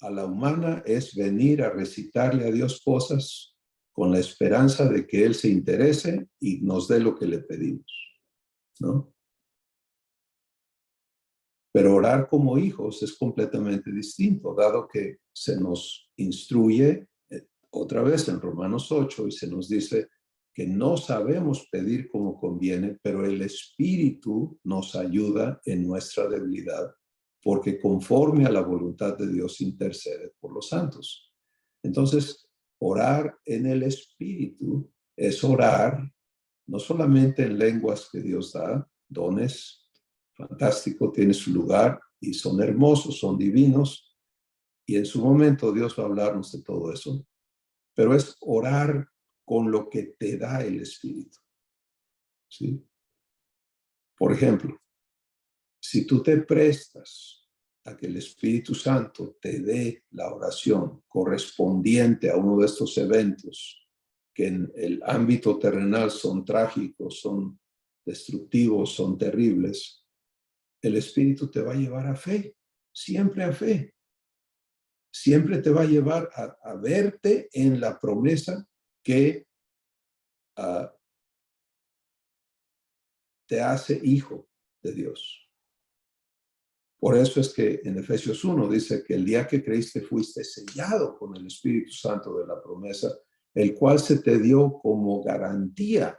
S1: a la humana es venir a recitarle a Dios cosas con la esperanza de que Él se interese y nos dé lo que le pedimos, ¿no? Pero orar como hijos es completamente distinto, dado que se nos instruye otra vez en Romanos 8 y se nos dice que no sabemos pedir como conviene, pero el Espíritu nos ayuda en nuestra debilidad, porque conforme a la voluntad de Dios intercede por los santos. Entonces, orar en el Espíritu es orar no solamente en lenguas que Dios da, dones, fantástico, tiene su lugar y son hermosos, son divinos, y en su momento Dios va a hablarnos de todo eso, pero es orar con lo que te da el Espíritu, ¿sí? Por ejemplo, si tú te prestas a que el Espíritu Santo te dé la oración correspondiente a uno de estos eventos que en el ámbito terrenal son trágicos, son destructivos, son terribles, el Espíritu te va a llevar a fe, siempre a fe. Siempre te va a llevar a verte en la promesa que te hace hijo de Dios. Por eso es que en Efesios 1 dice que el día que creíste fuiste sellado con el Espíritu Santo de la promesa, el cual se te dio como garantía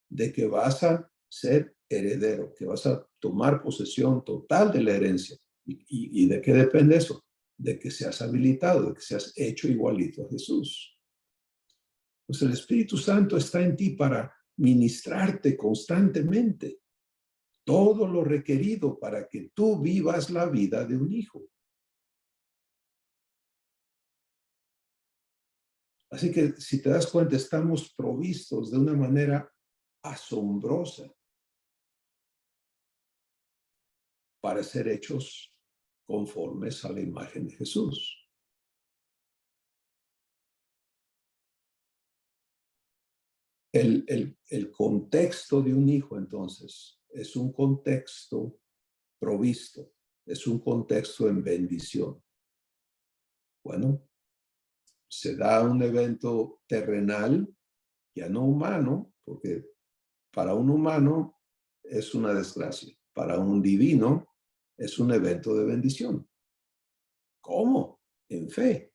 S1: de que vas a ser heredero, que vas a tomar posesión total de la herencia. ¿Y de qué depende eso? De que seas habilitado, de que seas hecho igualito a Jesús. Pues el Espíritu Santo está en ti para ministrarte constantemente todo lo requerido para que tú vivas la vida de un hijo. Así que si te das cuenta, estamos provistos de una manera asombrosa para ser hechos conformes a la imagen de Jesús. El contexto de un hijo, entonces, es un contexto provisto, es un contexto en bendición. Bueno, se da un evento terrenal, ya no humano, porque para un humano es una desgracia, para un divino es un evento de bendición. ¿Cómo? En fe.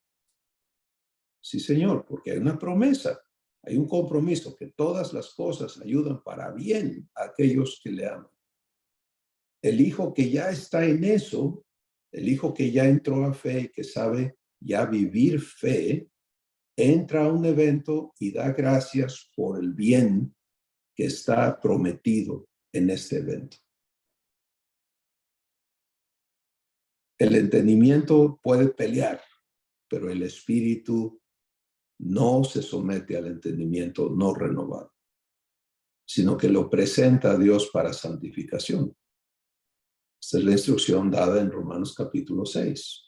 S1: Sí, Señor, porque hay una promesa, hay un compromiso que todas las cosas ayudan para bien a aquellos que le aman. El hijo que ya está en eso, el hijo que ya entró a fe y que sabe ya vivir fe, entra a un evento y da gracias por el bien que está prometido en este evento. El entendimiento puede pelear, pero el espíritu no se somete al entendimiento no renovado, sino que lo presenta a Dios para santificación. Esta es la instrucción dada en Romanos capítulo 6.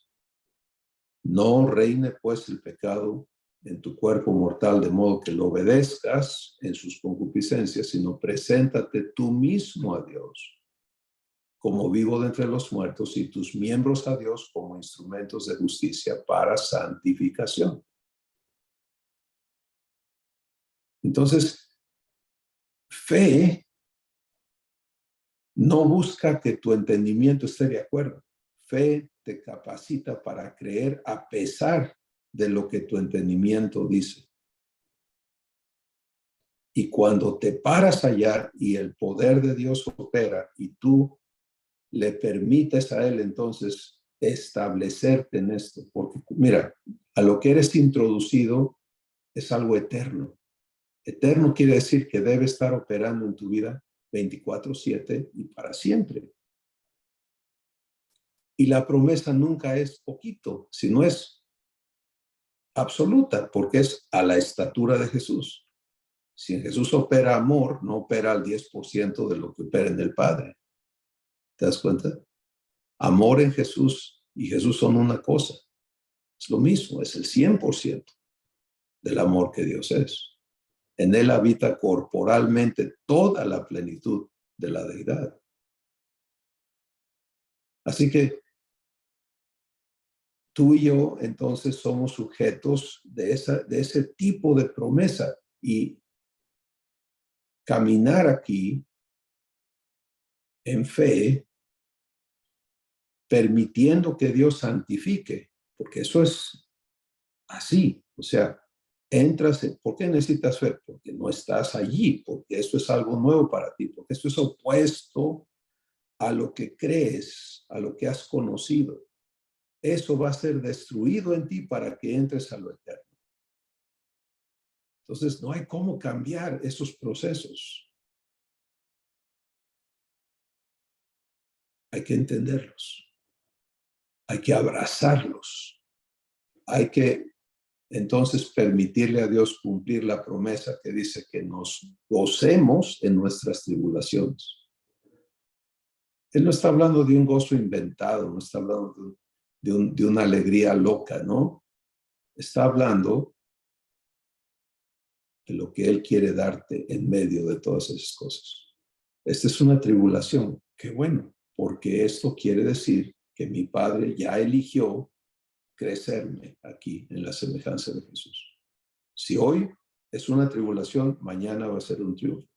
S1: No reine pues el pecado en tu cuerpo mortal, de modo que lo obedezcas en sus concupiscencias, sino preséntate tú mismo a Dios como vivo de entre los muertos y tus miembros a Dios como instrumentos de justicia para santificación. Entonces, fe no busca que tu entendimiento esté de acuerdo. Fe te capacita para creer a pesar de lo que tu entendimiento dice. Y cuando te paras allá y el poder de Dios opera y tú le permites a Él entonces establecerte en esto, porque mira, a lo que eres introducido es algo eterno. Eterno quiere decir que debe estar operando en tu vida 24/7 y para siempre. Y la promesa nunca es poquito, sino es absoluta, porque es a la estatura de Jesús. Si en Jesús opera amor, no opera al 10% de lo que opera en el Padre. ¿Te das cuenta? Amor en Jesús y Jesús son una cosa. Es lo mismo, es el 100% del amor que Dios es. En Él habita corporalmente toda la plenitud de la deidad. Así que tú y yo entonces somos sujetos de ese tipo de promesa y caminar aquí en fe, permitiendo que Dios santifique, porque eso es así, o sea, entras, ¿por qué necesitas fe? Porque no estás allí, porque esto es algo nuevo para ti, porque esto es opuesto a lo que crees, a lo que has conocido. Eso va a ser destruido en ti para que entres a lo eterno. Entonces, no hay cómo cambiar esos procesos. Hay que entenderlos. Hay que abrazarlos. Hay que entonces permitirle a Dios cumplir la promesa que dice que nos gocemos en nuestras tribulaciones. Él no está hablando de un gozo inventado, no está hablando de una alegría loca, ¿no? Está hablando de lo que Él quiere darte en medio de todas esas cosas. Esta es una tribulación. Qué bueno, porque esto quiere decir que mi Padre ya eligió crecerme aquí en la semejanza de Jesús. Si hoy es una tribulación, mañana va a ser un triunfo.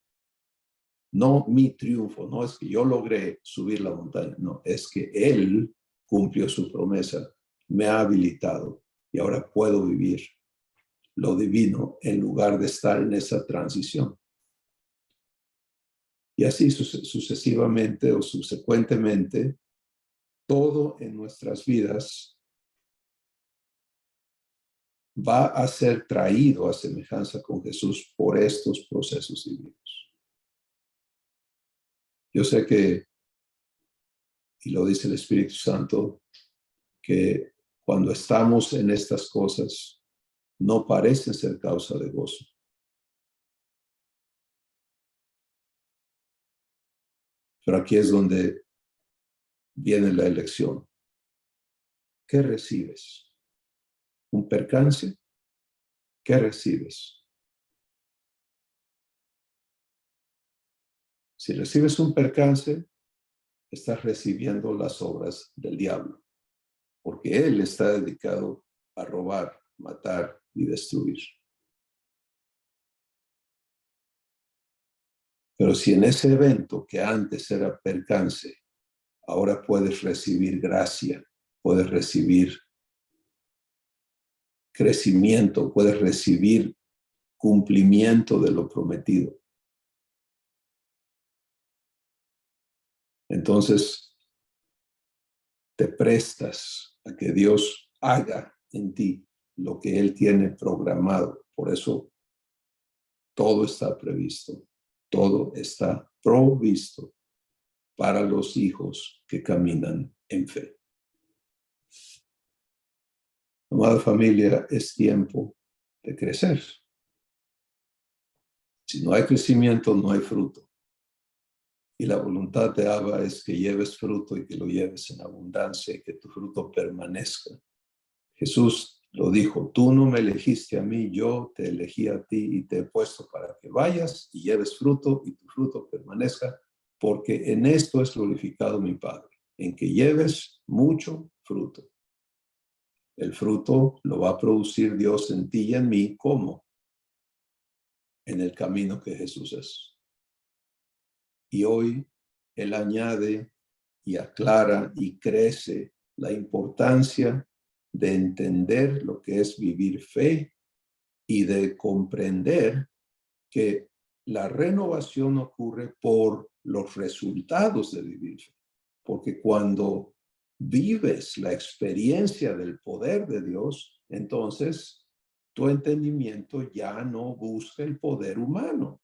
S1: No mi triunfo, no es que yo logré subir la montaña, no, es que Él cumplió su promesa, me ha habilitado y ahora puedo vivir lo divino en lugar de estar en esa transición. Y así sucesivamente o subsecuentemente, todo en nuestras vidas va a ser traído a semejanza con Jesús por estos procesos divinos. Yo sé que, y lo dice el Espíritu Santo, que cuando estamos en estas cosas, no parecen ser causa de gozo. Pero aquí es donde viene la elección. ¿Qué recibes? ¿Un percance? ¿Qué recibes? Si recibes un percance, estás recibiendo las obras del diablo, porque él está dedicado a robar, matar y destruir. Pero si en ese evento que antes era percance, ahora puedes recibir gracia, puedes recibir crecimiento, puedes recibir cumplimiento de lo prometido. Entonces, te prestas a que Dios haga en ti lo que Él tiene programado. Por eso, todo está previsto, todo está provisto para los hijos que caminan en fe. Amada familia, es tiempo de crecer. Si no hay crecimiento, no hay fruto. Y la voluntad de Abba es que lleves fruto y que lo lleves en abundancia y que tu fruto permanezca. Jesús lo dijo, tú no me elegiste a mí, yo te elegí a ti y te he puesto para que vayas y lleves fruto y tu fruto permanezca, porque en esto es glorificado mi Padre, en que lleves mucho fruto. El fruto lo va a producir Dios en ti y en mí, ¿cómo? En el camino que Jesús es. Y hoy Él añade y aclara y crece la importancia de entender lo que es vivir fe y de comprender que la renovación ocurre por los resultados de vivir fe. Porque cuando vives la experiencia del poder de Dios, entonces tu entendimiento ya no busca el poder humano.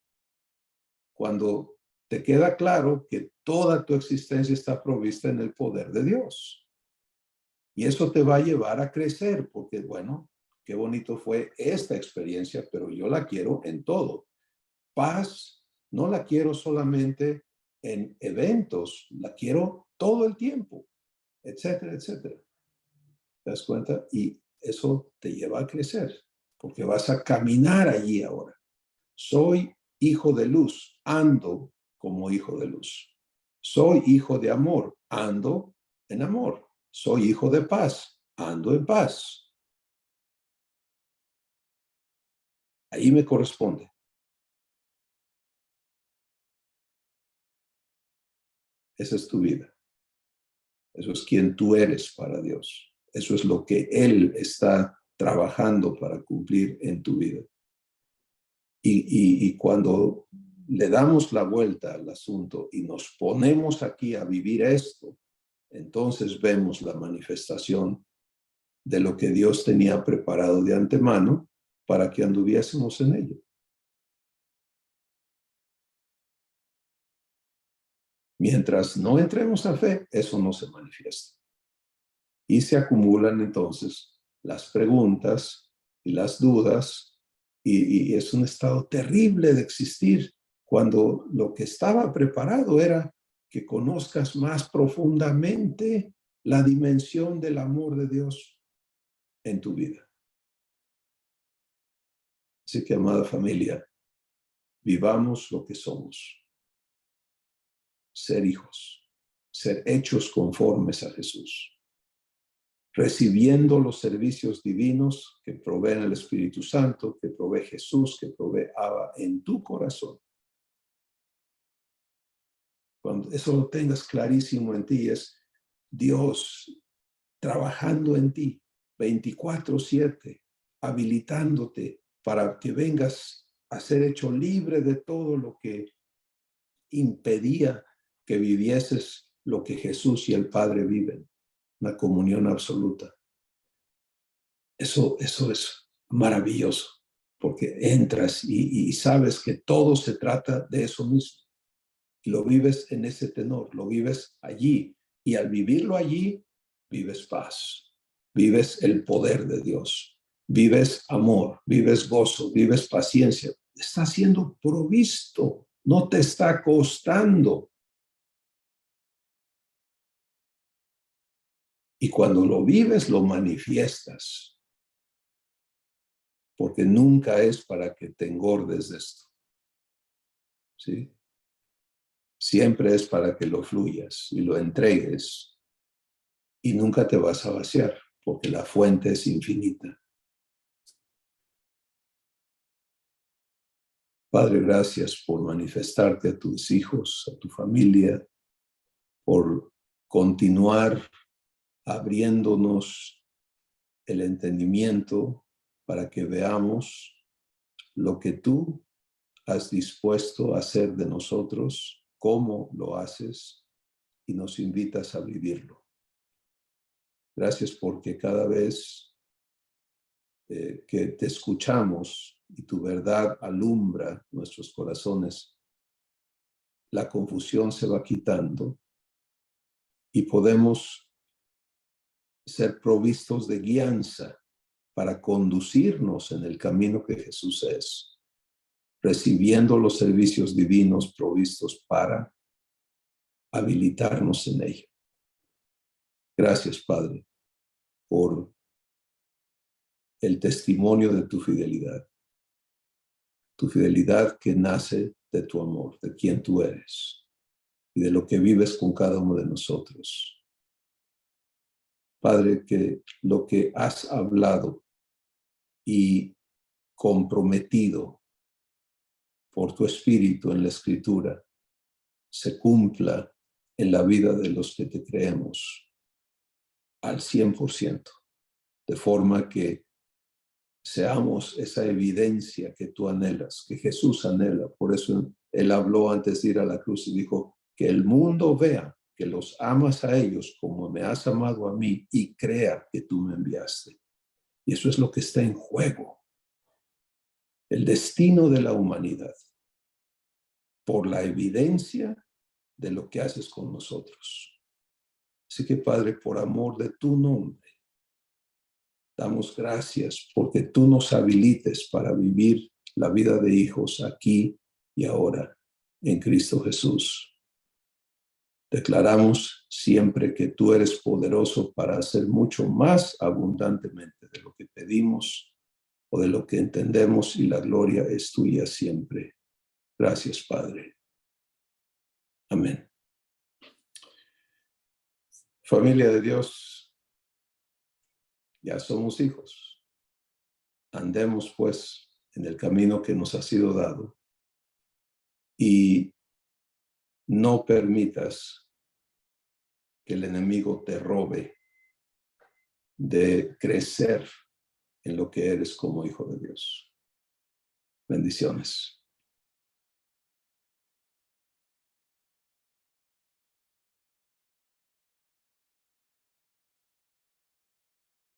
S1: Cuando te queda claro que toda tu existencia está provista en el poder de Dios. Y eso te va a llevar a crecer, porque bueno, qué bonito fue esta experiencia, pero yo la quiero en todo. Paz no la quiero solamente en eventos, la quiero todo el tiempo, etcétera, etcétera. ¿Te das cuenta? Y eso te lleva a crecer, porque vas a caminar allí ahora. Soy hijo de luz, ando como hijo de luz. Soy hijo de amor, ando en amor. Soy hijo de paz, ando en paz. Ahí me corresponde. Esa es tu vida. Eso es quien tú eres para Dios. Eso es lo que Él está trabajando para cumplir en tu vida. Y cuando le damos la vuelta al asunto y nos ponemos aquí a vivir esto, entonces vemos la manifestación de lo que Dios tenía preparado de antemano para que anduviésemos en ello. Mientras no entremos a fe, eso no se manifiesta. Y se acumulan entonces las preguntas y las dudas, y es un estado terrible de existir cuando lo que estaba preparado era que conozcas más profundamente la dimensión del amor de Dios en tu vida. Así que, amada familia, vivamos lo que somos. Ser hijos, ser hechos conformes a Jesús, recibiendo los servicios divinos que provee el Espíritu Santo, que provee Jesús, que provee Abba en tu corazón. Cuando eso lo tengas clarísimo en ti, es Dios trabajando en ti 24/7, habilitándote para que vengas a ser hecho libre de todo lo que impedía que vivieses lo que Jesús y el Padre viven, una comunión absoluta. Eso es maravilloso, porque entras y sabes que todo se trata de eso mismo. Y lo vives en ese tenor, lo vives allí. Y al vivirlo allí, vives paz, vives el poder de Dios, vives amor, vives gozo, vives paciencia. Está siendo provisto, no te está costando. Y cuando lo vives, lo manifiestas. Porque nunca es para que te engordes de esto. ¿Sí? Siempre es para que lo fluyas y lo entregues. Y nunca te vas a vaciar, porque la fuente es infinita. Padre, gracias por manifestarte a tus hijos, a tu familia, por continuar abriéndonos el entendimiento para que veamos lo que tú has dispuesto a hacer de nosotros, cómo lo haces y nos invitas a vivirlo. Gracias porque cada vez que te escuchamos y tu verdad alumbra nuestros corazones, la confusión se va quitando y podemos ser provistos de guianza para conducirnos en el camino que Jesús es, recibiendo los servicios divinos provistos para habilitarnos en ello. Gracias, Padre, por el testimonio de tu fidelidad que nace de tu amor, de quien tú eres y de lo que vives con cada uno de nosotros. Padre, que lo que has hablado y comprometido por tu Espíritu en la Escritura se cumpla en la vida de los que te creemos al 100%, de forma que seamos esa evidencia que tú anhelas, que Jesús anhela. Por eso Él habló antes de ir a la cruz y dijo, que el mundo vea que los amas a ellos como me has amado a mí y crea que tú me enviaste. Y eso es lo que está en juego. El destino de la humanidad, por la evidencia de lo que haces con nosotros. Así que, Padre, por amor de tu nombre, damos gracias porque tú nos habilites para vivir la vida de hijos aquí y ahora en Cristo Jesús. Declaramos siempre que tú eres poderoso para hacer mucho más abundantemente de lo que pedimos o de lo que entendemos, y la gloria es tuya siempre. Gracias, Padre. Amén. Familia de Dios, ya somos hijos. Andemos pues en el camino que nos ha sido dado y no permitas que el enemigo te robe de crecer en lo que eres como hijo de Dios. Bendiciones.